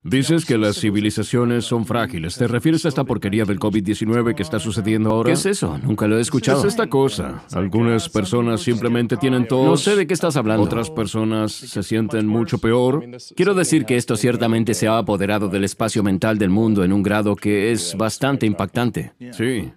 Dices que las civilizaciones son frágiles. ¿Te refieres a esta porquería del COVID-19 que está sucediendo ahora? ¿Qué es eso? Nunca lo he escuchado. Es esta cosa. Algunas personas simplemente tienen tos. No sé de qué estás hablando. Otras personas se sienten mucho peor. Quiero decir que esto ciertamente se ha apoderado del espacio mental del mundo en un grado que es bastante impactante. Sí.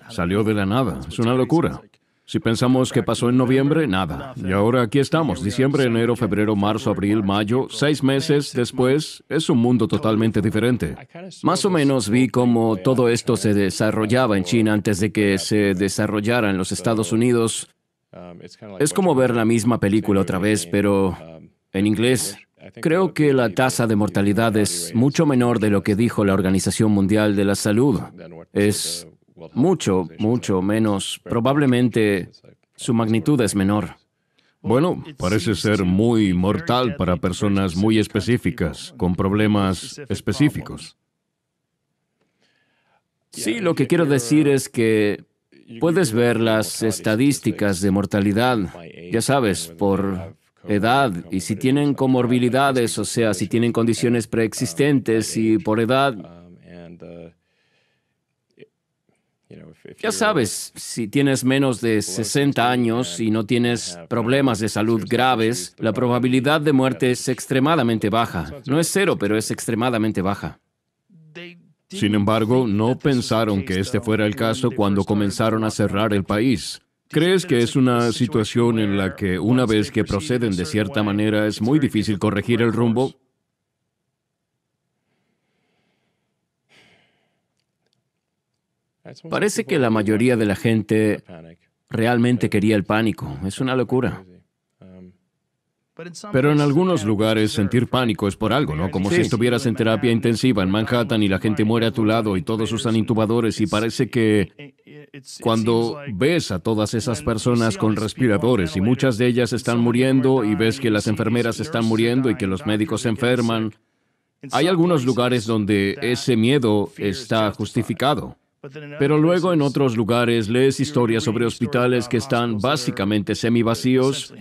Salió de la nada. Es una locura. Si pensamos que pasó en noviembre, nada. Y ahora aquí estamos, diciembre, enero, febrero, marzo, abril, mayo, 6 meses después, es un mundo totalmente diferente. Más o menos vi cómo todo esto se desarrollaba en China antes de que se desarrollara en los Estados Unidos. Es como ver la misma película otra vez, pero en inglés. Creo que la tasa de mortalidad es mucho menor de lo que dijo la Organización Mundial de la Salud. Es mucho, mucho menos. Probablemente su magnitud es menor. Bueno, parece ser muy mortal para personas muy específicas, con problemas específicos. Sí, lo que quiero decir es que puedes ver las estadísticas de mortalidad, ya sabes, por edad, y si tienen comorbilidades, o sea, si tienen condiciones preexistentes y por edad. Ya sabes, si tienes menos de 60 años y no tienes problemas de salud graves, la probabilidad de muerte es extremadamente baja. No es cero, pero es extremadamente baja. Sin embargo, no pensaron que este fuera el caso cuando comenzaron a cerrar el país. ¿Crees que es una situación en la que una vez que proceden de cierta manera es muy difícil corregir el rumbo? Parece que la mayoría de la gente realmente quería el pánico. Es una locura. Pero en algunos lugares sentir pánico es por algo, ¿no? Como si estuvieras en terapia intensiva en Manhattan y la gente muere a tu lado y todos usan intubadores y parece que cuando ves a todas esas personas con respiradores y muchas de ellas están muriendo y ves que las enfermeras están muriendo y que los médicos se enferman, hay algunos lugares donde ese miedo está justificado. Pero luego en otros lugares lees historias sobre hospitales que están básicamente semivacíos,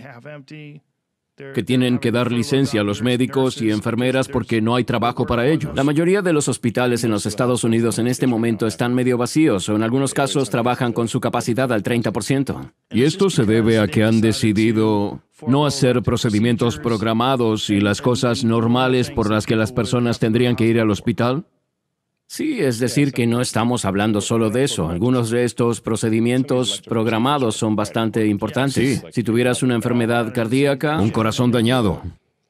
que tienen que dar licencia a los médicos y enfermeras porque no hay trabajo para ellos. La mayoría de los hospitales en los Estados Unidos en este momento están medio vacíos o en algunos casos trabajan con su capacidad al 30%. Y esto se debe a que han decidido no hacer procedimientos programados y las cosas normales por las que las personas tendrían que ir al hospital. Sí, es decir, que no estamos hablando solo de eso. Algunos de estos procedimientos programados son bastante importantes. Sí. Si tuvieras una enfermedad cardíaca Un corazón dañado.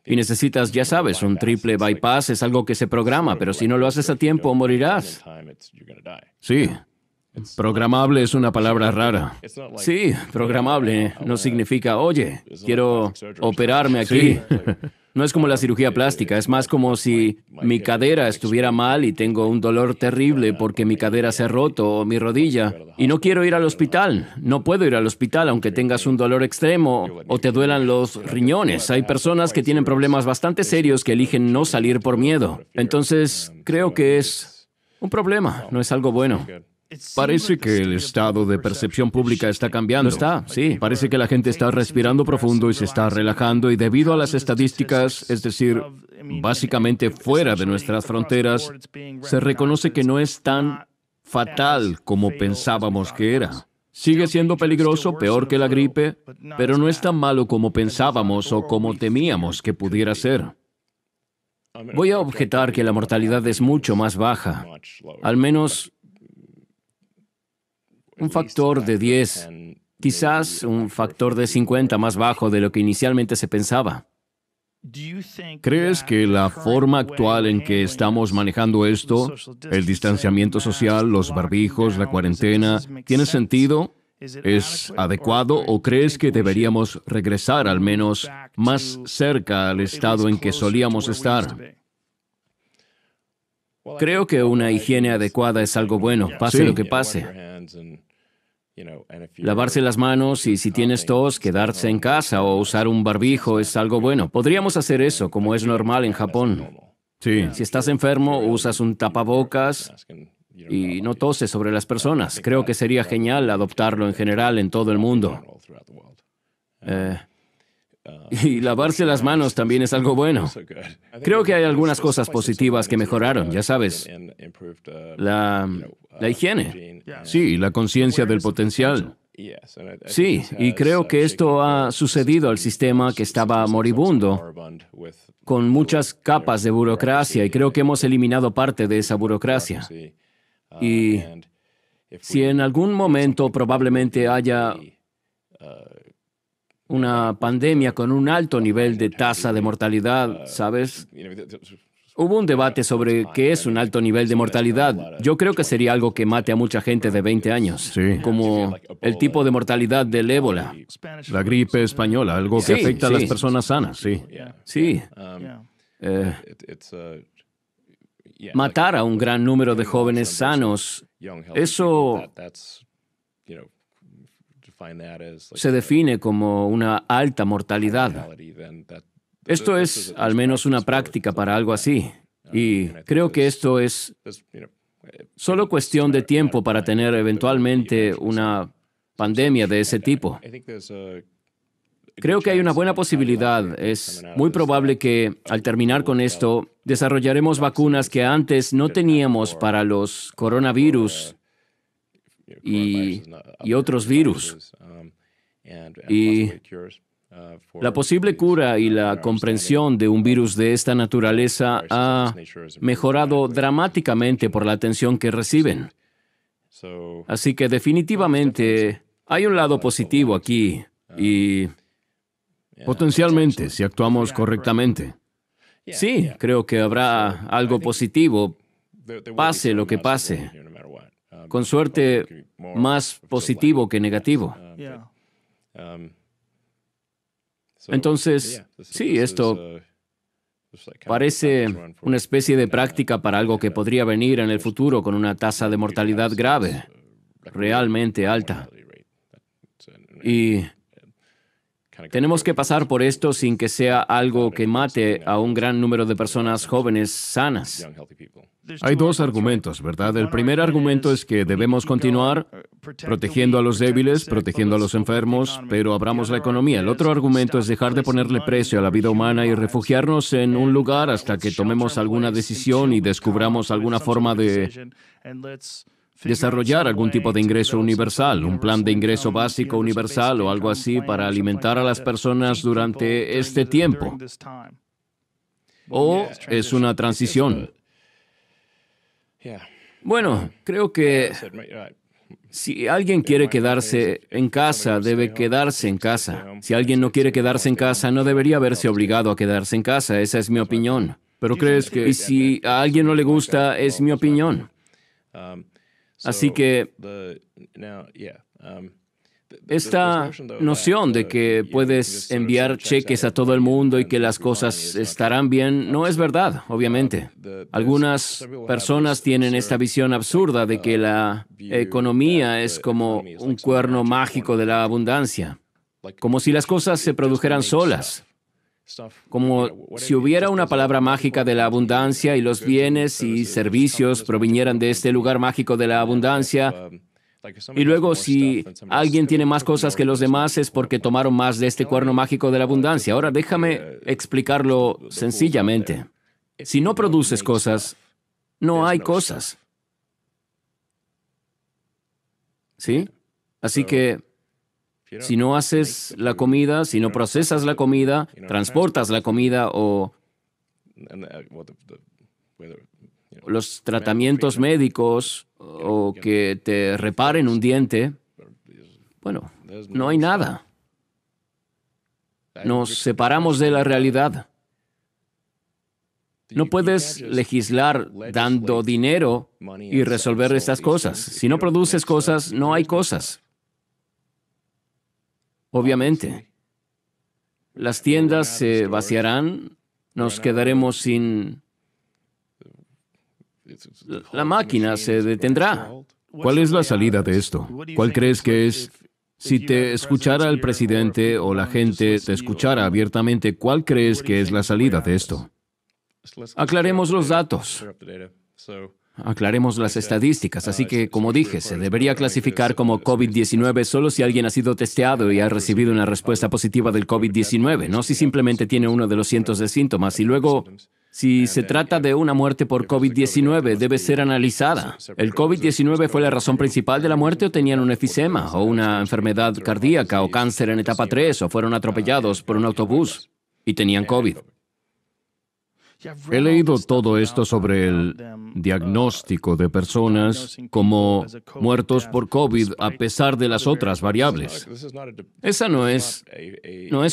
y necesitas, ya sabes, un triple bypass, es algo que se programa, pero si no lo haces a tiempo, morirás. Sí. Programable es una palabra rara. Sí, programable no significa, oye, quiero operarme aquí. Sí. No es como la cirugía plástica, es más como si mi cadera estuviera mal y tengo un dolor terrible porque mi cadera se ha roto o mi rodilla y no quiero ir al hospital. No puedo ir al hospital aunque tengas un dolor extremo o te duelan los riñones. Hay personas que tienen problemas bastante serios que eligen no salir por miedo. Entonces, creo que es un problema, no es algo bueno. Parece que el estado de percepción pública está cambiando. Lo está, sí. Parece que la gente está respirando profundo y se está relajando y debido a las estadísticas, es decir, básicamente fuera de nuestras fronteras, se reconoce que no es tan fatal como pensábamos que era. Sigue siendo peligroso, peor que la gripe, pero no es tan malo como pensábamos o como temíamos que pudiera ser. Voy a objetar que la mortalidad es mucho más baja, al menos un factor de 10, quizás un factor de 50 más bajo de lo que inicialmente se pensaba. ¿Crees que la forma actual en que estamos manejando esto, el distanciamiento social, los barbijos, la cuarentena, tiene sentido? ¿Es adecuado o crees que deberíamos regresar al menos más cerca al estado en que solíamos estar? Creo que una higiene adecuada es algo bueno, pase Sí. lo que pase. Lavarse las manos y si tienes tos, quedarse en casa o usar un barbijo es algo bueno. Podríamos hacer eso, como es normal en Japón. Sí. Si estás enfermo, usas un tapabocas y no toses sobre las personas. Creo que sería genial adoptarlo en general en todo el mundo. Y lavarse las manos también es algo bueno. Creo que hay algunas cosas positivas que mejoraron, ya sabes. La higiene. Sí, la conciencia del potencial. Sí, y creo que esto ha sucedido al sistema que estaba moribundo, con muchas capas de burocracia, y creo que hemos eliminado parte de esa burocracia. Y si en algún momento probablemente haya una pandemia con un alto nivel de tasa de mortalidad, ¿sabes? Hubo un debate sobre qué es un alto nivel de mortalidad. Yo creo que sería algo que mate a mucha gente de 20 años, Sí. como el tipo de mortalidad del ébola. La gripe española, algo que Sí, afecta a las sí. personas sanas, sí. Sí, matar a un gran número de jóvenes sanos, eso se define como una alta mortalidad. Esto es al menos una práctica para algo así. Y creo que esto es solo cuestión de tiempo para tener eventualmente una pandemia de ese tipo. Creo que hay una buena posibilidad. Es muy probable que al terminar con esto, desarrollaremos vacunas que antes no teníamos para los coronavirus y otros virus. Y la posible cura y la comprensión de un virus de esta naturaleza ha mejorado dramáticamente por la atención que reciben. Así que definitivamente hay un lado positivo aquí y Potencialmente, si actuamos correctamente. sí, creo que habrá algo positivo, pase lo que pase. Con suerte, más positivo que negativo. Entonces, sí, esto parece una especie de práctica para algo que podría venir en el futuro con una tasa de mortalidad grave, realmente alta. Y tenemos que pasar por esto sin que sea algo que mate a un gran número de personas jóvenes sanas. Hay dos argumentos, ¿verdad? El primer argumento es que debemos continuar protegiendo a los débiles, protegiendo a los enfermos, pero abramos la economía. El otro argumento es dejar de ponerle precio a la vida humana y refugiarnos en un lugar hasta que tomemos alguna decisión y descubramos alguna forma de desarrollar algún tipo de ingreso universal, un plan de ingreso básico universal o algo así para alimentar a las personas durante este tiempo. ¿O es una transición? Bueno, creo que si alguien quiere quedarse en casa, debe quedarse en casa. Si alguien no quiere quedarse en casa, no debería verse obligado a quedarse en casa. Esa es mi opinión. Pero crees que... Y si a alguien no le gusta, es mi opinión. Así que esta noción de que puedes enviar cheques a todo el mundo y que las cosas estarán bien no es verdad, obviamente. Algunas personas tienen esta visión absurda de que la economía es como un cuerno mágico de la abundancia, como si las cosas se produjeran solas, como si hubiera una palabra mágica de la abundancia y los bienes y servicios provinieran de este lugar mágico de la abundancia. Y luego, si alguien tiene más cosas que los demás, es porque tomaron más de este cuerno mágico de la abundancia. Ahora, déjame explicarlo sencillamente. Si no produces cosas, no hay cosas. ¿Sí? Así que, si no haces la comida, si no procesas la comida, transportas la comida o los tratamientos médicos o que te reparen un diente, bueno, no hay nada. Nos separamos de la realidad. No puedes legislar dando dinero y resolver estas cosas. Si no produces cosas, no hay cosas. Obviamente. Las tiendas se vaciarán, nos quedaremos sin... La máquina se detendrá. ¿Cuál es la salida de esto? ¿Cuál crees que es? Si te escuchara el presidente o la gente te escuchara abiertamente, ¿cuál crees que es la salida de esto? Aclaremos los datos. aclaremos las estadísticas. Así que, como dije, se debería clasificar como COVID-19 solo si alguien ha sido testeado y ha recibido una respuesta positiva del COVID-19, no si simplemente tiene uno de los cientos de síntomas. Y luego, si se trata de una muerte por COVID-19, debe ser analizada. ¿El COVID-19 fue la razón principal de la muerte o tenían un efisema o una enfermedad cardíaca o cáncer en etapa 3 o fueron atropellados por un autobús y tenían COVID? He leído todo esto sobre el diagnóstico de personas como muertos por COVID a pesar de las otras variables. Esa no es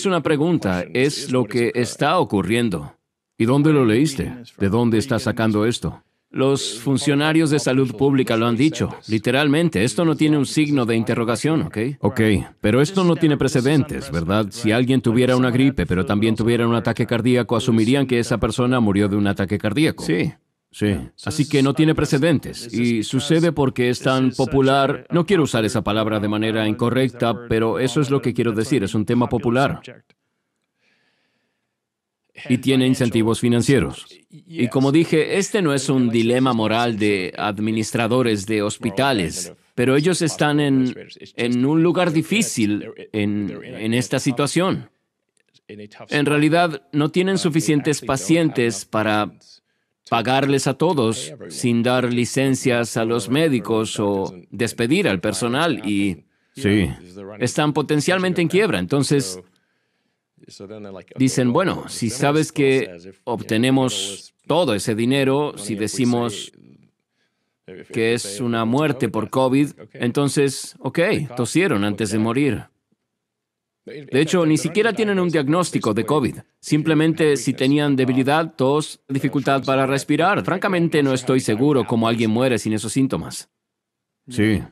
una pregunta, es lo que está ocurriendo. ¿Y dónde lo leíste? ¿De dónde estás sacando esto? Los funcionarios de salud pública lo han dicho. Literalmente, esto no tiene un signo de interrogación, ¿ok? Ok, pero esto no tiene precedentes, ¿verdad? Si alguien tuviera una gripe, pero también tuviera un ataque cardíaco, asumirían que esa persona murió de un ataque cardíaco. Sí. Sí, así que no tiene precedentes. Y sucede porque es tan popular. No quiero usar esa palabra de manera incorrecta, pero eso es lo que quiero decir, es un tema popular. Y tiene incentivos financieros. Y como dije, este no es un dilema moral de administradores de hospitales, pero ellos están en un lugar difícil en esta situación. En realidad, no tienen suficientes pacientes para pagarles a todos sin dar licencias a los médicos o despedir al personal y Sí. están potencialmente en quiebra. Entonces, dicen, bueno, si sabes que obtenemos todo ese dinero, si decimos que es una muerte por COVID, entonces, ok, tosieron antes de morir. De hecho, ni siquiera tienen un diagnóstico de COVID. Simplemente si tenían debilidad, tos, dificultad para respirar. Francamente, no estoy seguro cómo alguien muere sin esos síntomas. Sí.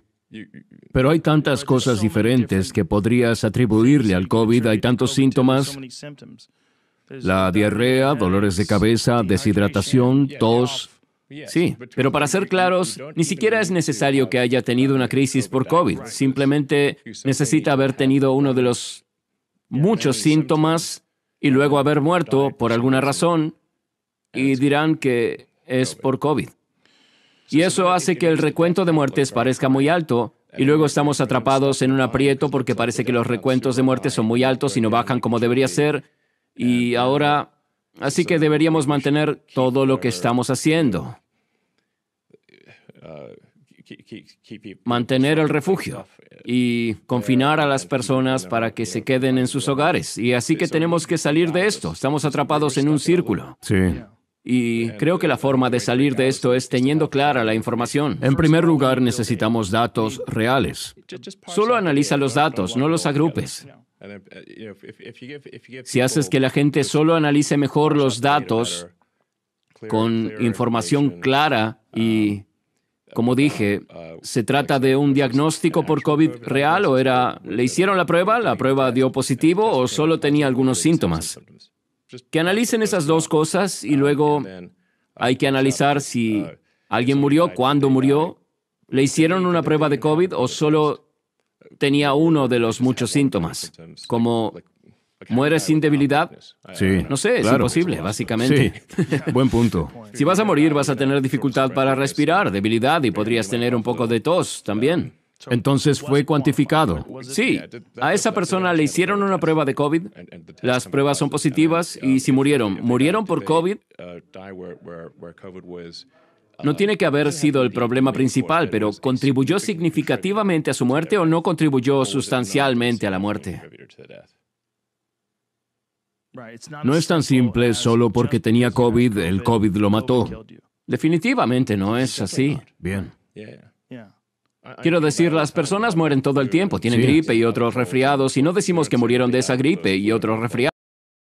Pero hay tantas cosas diferentes que podrías atribuirle al COVID, hay tantos síntomas. La diarrea, dolores de cabeza, deshidratación, tos. Sí, pero para ser claros, ni siquiera es necesario que haya tenido una crisis por COVID. Simplemente necesita haber tenido uno de los muchos síntomas y luego haber muerto por alguna razón y dirán que es por COVID. Y eso hace que el recuento de muertes parezca muy alto y luego estamos atrapados en un aprieto porque parece que los recuentos de muertes son muy altos y no bajan como debería ser. Y ahora, así que deberíamos mantener todo lo que estamos haciendo. Mantener el refugio y confinar a las personas para que se queden en sus hogares. Y así que tenemos que salir de esto. Estamos atrapados en un círculo. Sí. Y creo que la forma de salir de esto es teniendo clara la información. En primer lugar, necesitamos datos reales. Solo analiza los datos, no los agrupes. Si haces que la gente solo analice mejor los datos con información clara y, como dije, ¿se trata de un diagnóstico por COVID real o le hicieron la prueba dio positivo o solo tenía algunos síntomas? Que analicen esas dos cosas y luego hay que analizar si alguien murió, cuándo murió, le hicieron una prueba de COVID o solo tenía uno de los muchos síntomas, como muere sin debilidad. Sí. No sé, es claro. imposible, básicamente. Sí. Buen punto. Si vas a morir, vas a tener dificultad para respirar, debilidad y podrías tener un poco de tos también. Entonces fue cuantificado. Sí, a esa persona le hicieron una prueba de COVID, las pruebas son positivas y si murieron por COVID, no tiene que haber sido el problema principal, pero ¿contribuyó significativamente a su muerte o no contribuyó sustancialmente a la muerte? No es tan simple solo porque tenía COVID, el COVID lo mató. Definitivamente no es así. Bien. Quiero decir, las personas mueren todo el tiempo, tienen Sí. gripe y otros resfriados, y no decimos que murieron de esa gripe y otros resfriados.